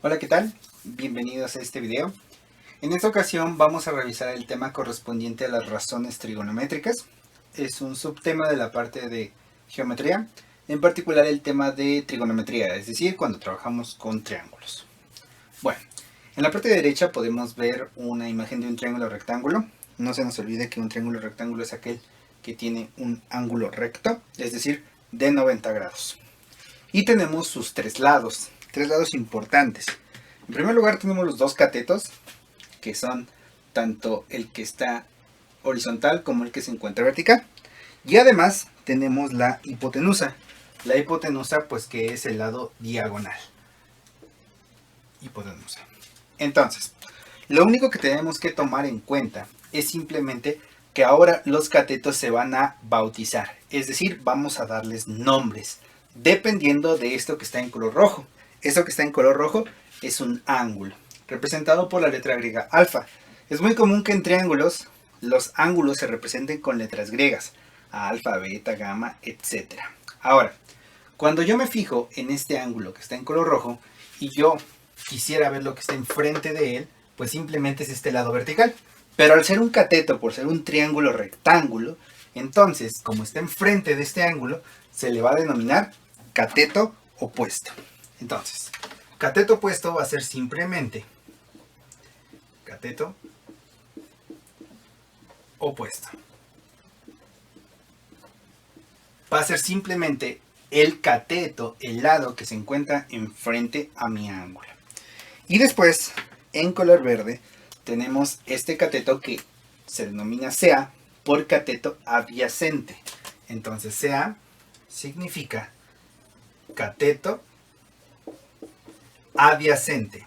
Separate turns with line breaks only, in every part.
Hola, ¿qué tal? Bienvenidos a este video. En esta ocasión vamos a revisar el tema correspondiente a las razones trigonométricas. Es un subtema de la parte de geometría, en particular el tema de trigonometría, es decir, cuando trabajamos con triángulos. Bueno, en la parte derecha podemos ver una imagen de un triángulo rectángulo. No se nos olvide que un triángulo rectángulo es aquel que tiene un ángulo recto, es decir, de 90 grados. Y tenemos sus tres lados importantes. En primer lugar tenemos los dos catetos, que son tanto el que está horizontal como el que se encuentra vertical. Y además tenemos la hipotenusa. La hipotenusa, pues, que es el lado diagonal. Hipotenusa. Entonces, lo único que tenemos que tomar en cuenta es simplemente que ahora los catetos se van a bautizar. Es decir, vamos a darles nombres, dependiendo de esto que está en color rojo. Esto que está en color rojo es un ángulo, representado por la letra griega alfa. Es muy común que en triángulos los ángulos se representen con letras griegas, alfa, beta, gamma, etc. Ahora, cuando yo me fijo en este ángulo que está en color rojo y yo quisiera ver lo que está enfrente de él, pues simplemente es este lado vertical. Pero al ser un cateto, por ser un triángulo rectángulo, entonces, como está enfrente de este ángulo, se le va a denominar cateto opuesto. Entonces, cateto opuesto va a ser simplemente cateto opuesto. Va a ser simplemente el cateto, el lado que se encuentra enfrente a mi ángulo. Y después, en color verde, tenemos este cateto que se denomina CA por cateto adyacente. Entonces CA significa cateto adyacente.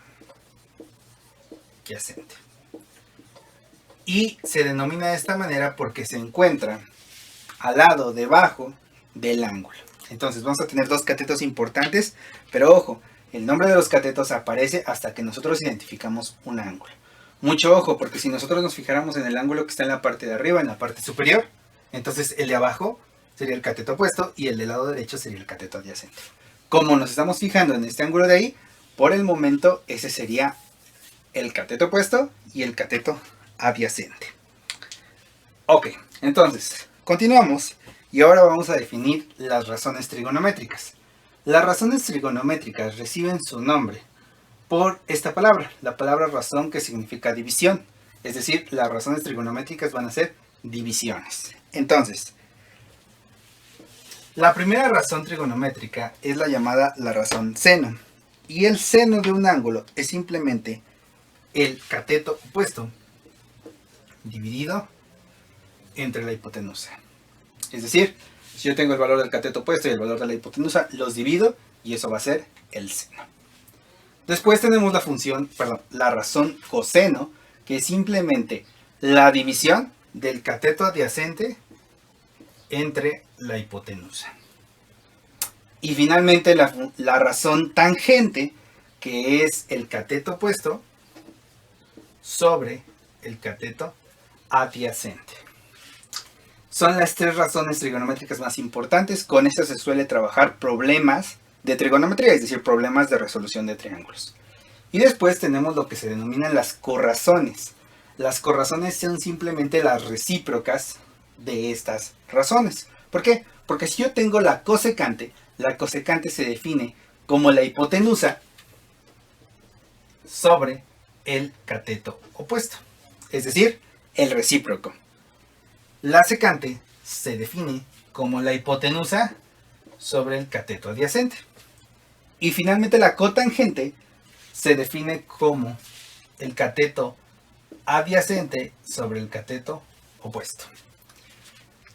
Y se denomina de esta manera porque se encuentra al lado debajo del ángulo. Entonces vamos a tener dos catetos importantes, pero ojo, el nombre de los catetos aparece hasta que nosotros identificamos un ángulo. Mucho ojo, porque si nosotros nos fijáramos en el ángulo que está en la parte de arriba, en la parte superior, entonces el de abajo sería el cateto opuesto y el del lado derecho sería el cateto adyacente. Como nos estamos fijando en este ángulo de ahí, por el momento ese sería el cateto opuesto y el cateto adyacente. Ok, entonces continuamos y ahora vamos a definir las razones trigonométricas. Las razones trigonométricas reciben su nombre por esta palabra, la palabra razón, que significa división. Es decir, las razones trigonométricas van a ser divisiones. Entonces, la primera razón trigonométrica es la llamada la razón seno. Y el seno de un ángulo es simplemente el cateto opuesto dividido entre la hipotenusa. Es decir, si yo tengo el valor del cateto opuesto y el valor de la hipotenusa, los divido y eso va a ser el seno. Después tenemos la razón coseno, que es simplemente la división del cateto adyacente entre la hipotenusa. Y finalmente la razón tangente, que es el cateto opuesto sobre el cateto adyacente. Son las tres razones trigonométricas más importantes. Con estas se suele trabajar problemas de trigonometría, es decir, problemas de resolución de triángulos. Y después tenemos lo que se denominan las corrazones. Las corrazones son simplemente las recíprocas de estas razones. ¿Por qué? Porque si yo tengo la cosecante se define como la hipotenusa sobre el cateto opuesto, es decir, el recíproco. La secante se define como la hipotenusa sobre el cateto adyacente. Y finalmente la cotangente se define como el cateto adyacente sobre el cateto opuesto.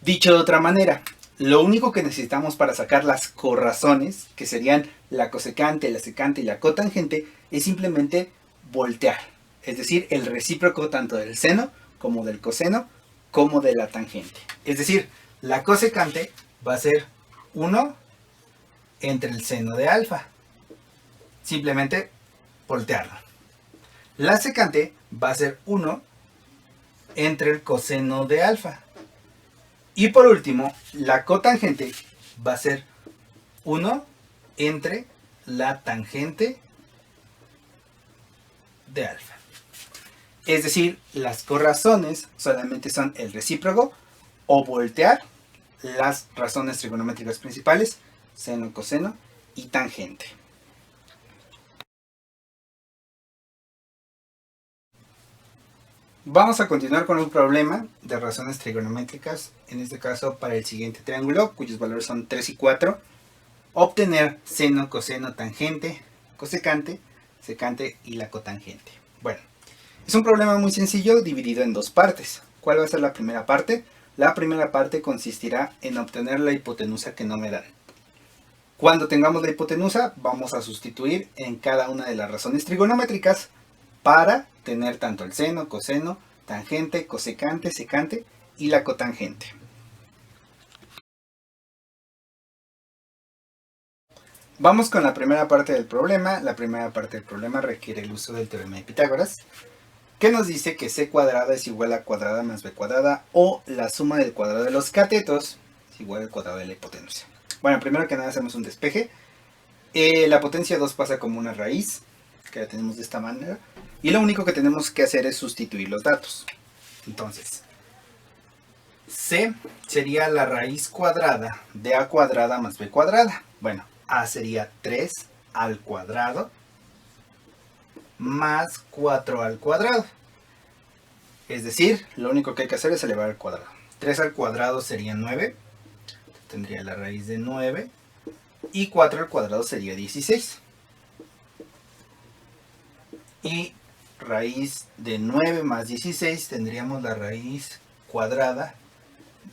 Dicho de otra manera, lo único que necesitamos para sacar las corrazones, que serían la cosecante, la secante y la cotangente, es simplemente voltear. Es decir, el recíproco tanto del seno como del coseno como de la tangente. Es decir, la cosecante va a ser 1 entre el seno de alfa. Simplemente voltearlo. La secante va a ser 1 entre el coseno de alfa. Y por último, la cotangente va a ser 1 entre la tangente de alfa. Es decir, las corrazones solamente son el recíproco o voltear las razones trigonométricas principales, seno, coseno y tangente. Vamos a continuar con un problema de razones trigonométricas, en este caso para el siguiente triángulo, cuyos valores son 3 y 4. Obtener seno, coseno, tangente, cosecante, secante y la cotangente. Bueno, es un problema muy sencillo dividido en dos partes. ¿Cuál va a ser la primera parte? La primera parte consistirá en obtener la hipotenusa que no me dan. Cuando tengamos la hipotenusa, vamos a sustituir en cada una de las razones trigonométricas para tener tanto el seno, coseno, tangente, cosecante, secante y la cotangente. Vamos con la primera parte del problema. La primera parte del problema requiere el uso del teorema de Pitágoras, que nos dice que c cuadrada es igual a cuadrada más b cuadrada, o la suma del cuadrado de los catetos es igual al cuadrado de la hipotenusa. Bueno, primero que nada hacemos un despeje. La potencia 2 pasa como una raíz, que la tenemos de esta manera, y lo único que tenemos que hacer es sustituir los datos. Entonces, c sería la raíz cuadrada de a cuadrada más b cuadrada. Bueno, a sería 3 al cuadrado más 4 al cuadrado. Es decir, lo único que hay que hacer es elevar al cuadrado. 3 al cuadrado sería 9. Tendría la raíz de 9. Y 4 al cuadrado sería 16. Y raíz de 9 más 16 tendríamos la raíz cuadrada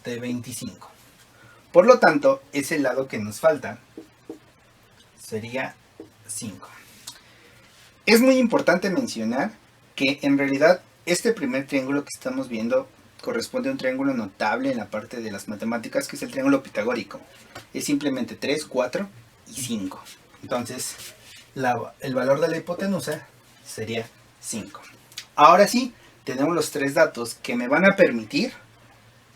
de 25. Por lo tanto, ese lado que nos falta sería 5. Es muy importante mencionar que en realidad este primer triángulo que estamos viendo corresponde a un triángulo notable en la parte de las matemáticas, que es el triángulo pitagórico. Es simplemente 3, 4 y 5. Entonces, el valor de la hipotenusa sería 5. Ahora sí, tenemos los tres datos que me van a permitir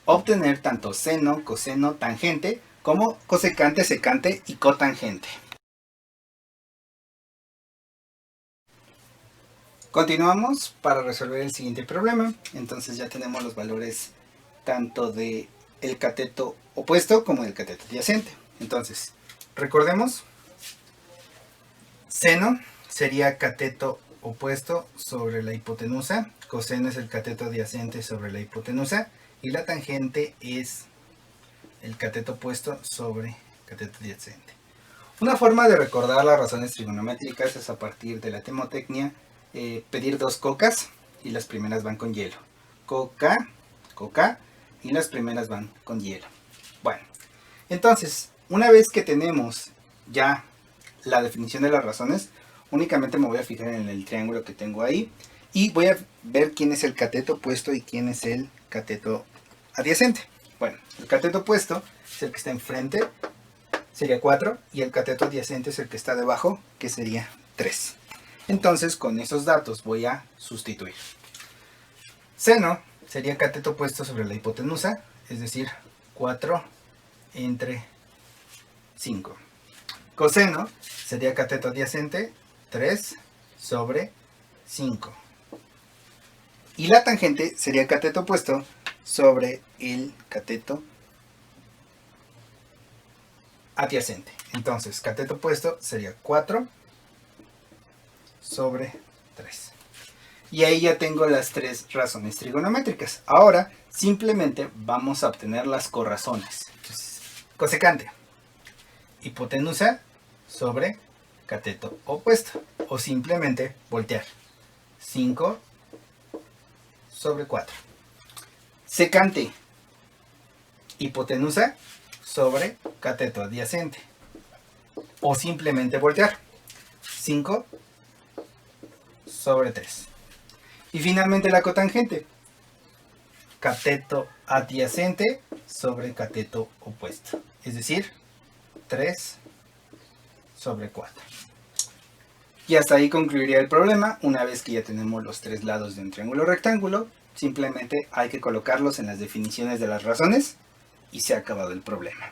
obtener tanto seno, coseno, tangente, como cosecante, secante y cotangente. Continuamos para resolver el siguiente problema. Entonces ya tenemos los valores tanto del cateto opuesto como del cateto adyacente. Entonces, recordemos, seno sería cateto opuesto sobre la hipotenusa, coseno es el cateto adyacente sobre la hipotenusa y la tangente es el cateto opuesto sobre cateto adyacente. Una forma de recordar las razones trigonométricas es a partir de la temotecnia. Pedir dos cocas y las primeras van con hielo. Coca, coca y las primeras van con hielo. Bueno, entonces, una vez que tenemos ya la definición de las razones, únicamente me voy a fijar en el triángulo que tengo ahí y voy a ver quién es el cateto opuesto y quién es el cateto adyacente. Bueno, el cateto opuesto es el que está enfrente, sería 4, y el cateto adyacente es el que está debajo, que sería 3. Entonces, con esos datos voy a sustituir. Seno sería cateto opuesto sobre la hipotenusa, es decir, 4 entre 5. Coseno sería cateto adyacente, 3 sobre 5. Y la tangente sería cateto opuesto sobre el cateto adyacente. Entonces, cateto opuesto sería 4 sobre 3. Y ahí ya tengo las tres razones trigonométricas. Ahora simplemente vamos a obtener las corrazones. Entonces, cosecante, hipotenusa sobre cateto opuesto. O simplemente voltear. 5 sobre 4. Secante, hipotenusa sobre cateto adyacente. O simplemente voltear. 5 sobre 3. Y finalmente la cotangente, cateto adyacente sobre cateto opuesto, es decir, 3 sobre 4. Y hasta ahí concluiría el problema. Una vez que ya tenemos los tres lados de un triángulo rectángulo, simplemente hay que colocarlos en las definiciones de las razones y se ha acabado el problema.